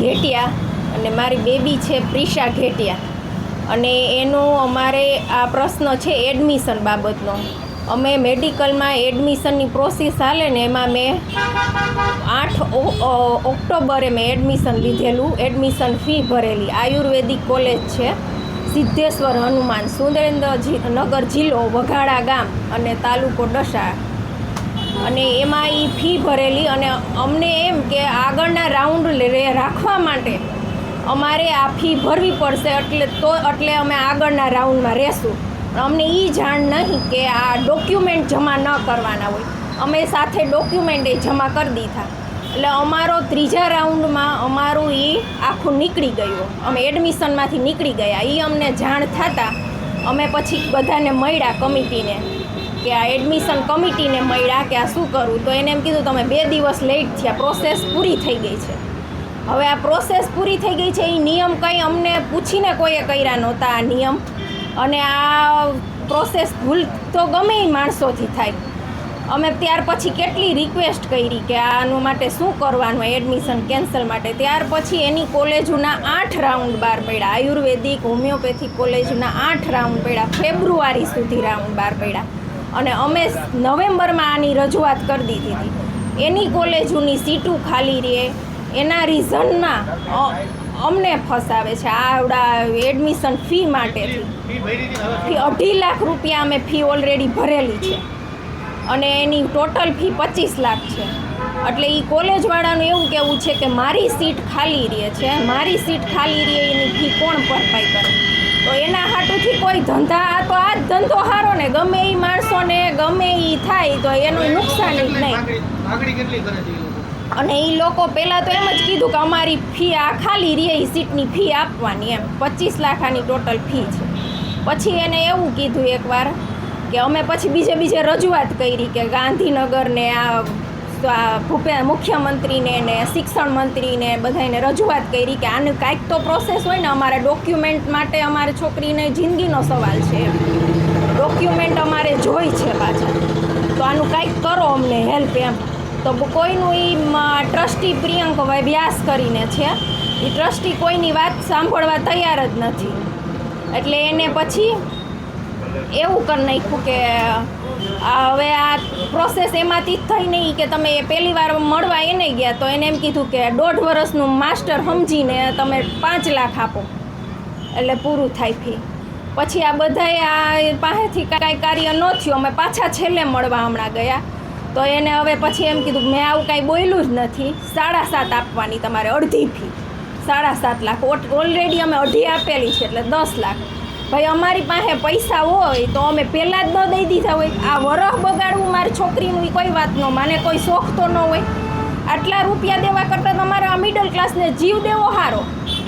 ઘેટિયા અને મારી બેબી છે પ્રિશા ઘેટિયા અને એનો અમારે આ પ્રશ્ન છે એડમિશન બાબતનો। અમે મેડિકલમાં એડમિશનની પ્રોસેસ હાલે ને એમાં મેં 8 ઓક્ટોબરે મેં એડમિશન લીધેલું, એડમિશન ફી ભરેલી। આયુર્વેદિક કોલેજ છે સિદ્ધેશ્વર હનુમાન, સુરેન્દ્રનગર જિલ્લો વઘાડા ગામ અને તાલુકો ડસા, અને એમાં એ ફી ભરેલી। અને અમને એમ કે આગળના રાઉન્ડ રાખવા માટે અમારે આ ફી ભરવી પડશે, એટલે અમે આગળના રાઉન્ડમાં રહેશું। અમને એ જાણ નહીં કે આ ડોક્યુમેન્ટ જમા ન કરવાના હોય। અમે સાથે ડોક્યુમેન્ટ એ જમા કરી દીધા, એટલે અમારો ત્રીજા રાઉન્ડમાં અમારું એ આખું નીકળી ગયું, અમે એડમિશનમાંથી નીકળી ગયા। એ અમને જાણ થતાં અમે પછી બધાને મળ્યા કમિટીને, કે આ એડમિશન કમિટીને મળ્યા કે આ શું કરવું। તો એને એમ કીધું તમે 2 દિવસ લેટ થયા, પ્રોસેસ પૂરી થઈ ગઈ છે। હવે આ પ્રોસેસ પૂરી થઈ ગઈ છે, એ નિયમ કંઈ અમને પૂછીને કોઈએ કર્યા નહોતા આ નિયમ, અને આ પ્રોસેસ ભૂલ તો ગમે એ માણસોથી થાય। અમે ત્યાર પછી કેટલી રિક્વેસ્ટ કરી કે આનું માટે શું કરવાનું એડમિશન કેન્સલ માટે। ત્યાર પછી એની કોલેજોના 8 રાઉન્ડ બહાર પડ્યા, આયુર્વેદિક હોમિયોપેથિક કોલેજના 8 રાઉન્ડ પડ્યા, ફેબ્રુઆરી સુધી રાઉન્ડ બહાર પડ્યા, અને અમે નવેમ્બરમાં આની રજૂઆત કરી દીધી હતી। એની કોલેજોની સીટું ખાલી રહે એના રીઝનના અમને ફસાવે છે આવડા એડમિશન ફી માટેથી। ફી 2.5 લાખ રૂપિયા અમે ફી ઓલરેડી ભરેલી છે, અને એની ટોટલ ફી 25 લાખ છે। એટલે એ કોલેજવાળાનું એવું કહેવું છે કે મારી સીટ ખાલી રહે છે, મારી સીટ ખાલી રહે એની ફી કોણ ભરપાઈ કરે। તો એના હાટુથી કોઈ ધંધા, તો આ જ ધંધો સારો ને, ગમે એ માણસોને ગમે એ થાય તો એનું નુકસાન જ નહીં। અને એ લોકો પહેલાં તો એમ જ કીધું કે અમારી ફી આ ખાલી રહે એ સીટની ફી આપવાની, એમ 25 લાખ આની ટોટલ ફી છે। પછી એને એવું કીધું એકવાર કે અમે પછી બીજે રજૂઆત કરી કે ગાંધીનગરને આ મુખ્યમંત્રીને ને શિક્ષણ મંત્રીને બધાને રજૂઆત કરી કે આનું કાંઈક તો પ્રોસેસ હોય ને, અમારા ડોક્યુમેન્ટ માટે અમારી છોકરીને જિંદગીનો સવાલ છે, ડોક્યુમેન્ટ અમારે જોઈ છે પાછા, તો આનું કાંઈક કરો અમને હેલ્પ એમ। તો કોઈનું એ ટ્રસ્ટી પ્રિયંક વ્યાસ કરીને છે, એ ટ્રસ્ટી કોઈની વાત સાંભળવા તૈયાર જ નથી। એટલે એને પછી એવું કરી નાખ્યું કે હવે આ પ્રોસેસ એમાંથી જ થઈ નહીં કે તમે પહેલી વાર મળવા એને ગયા તો એને એમ કીધું કે 1.5 વર્ષનું માસ્ટર સમજીને તમે 5 લાખ આપો એટલે પૂરું થાય ફી। પછી આ બધાએ આ પાસેથી કાંઈ કાર્ય ન થયું, અમે પાછા છેલ્લે મળવા હમણાં ગયા તો એને હવે પછી એમ કીધું મેં આવું કાંઈ બોલ્યું જ નથી, 7.5 આપવાની તમારે, અડધી ફી 7.5 લાખ ઓલરેડી અમે અઢી આપેલી છે, એટલે 10 લાખ। ભાઈ અમારી પાસે પૈસા હોય તો અમે પહેલાં જ ન દઈ દીધા હોય? આ વરહ બગાડવું મારી છોકરીનું કોઈ વાત ન માને, કોઈ શોખ તો ન હોય? આટલા રૂપિયા દેવા કરતાં તમારે આ મિડલ ક્લાસને જીવ દેવો સારો।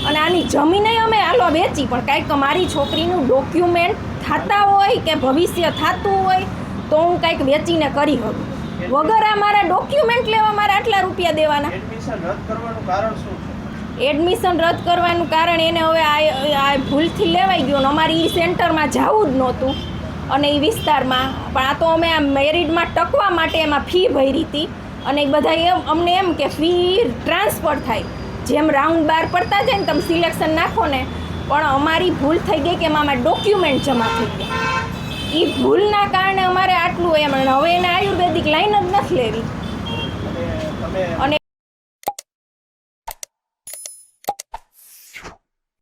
અને આની જમીને અમે હાલો વેચી, પણ કાંઈક મારી છોકરીનું ડોક્યુમેન્ટ થતા હોય કે ભવિષ્ય થતું હોય તો હું કાંઈક વેચીને કરી શકું, વગર આ મારા ડોક્યુમેન્ટ લેવા મારે આટલા રૂપિયા દેવાના। એડમિશન રદ કરવાનું કારણ એને હવે આ ભૂલથી લેવાઈ ગયું, અમારી એ સેન્ટરમાં જવું જ નહોતું અને એ વિસ્તારમાં, પણ આ તો અમે આ મેરિટમાં ટકવા માટે એમાં ફી ભરી હતી, અને બધા અમને એમ કે ફી ટ્રાન્સફર થાય, જેમ રાઉન્ડ બહાર પડતા જાય ને તમે સિલેક્શન નાખો ને, પણ અમારી ભૂલ થઈ ગઈ કે એમાં ડોક્યુમેન્ટ જમા થઈ ગયા। એ ભૂલના કારણે અમારે આટલું એમ, હવે એને આયુર્વેદિક લાઈન જ નથી લેવી। અને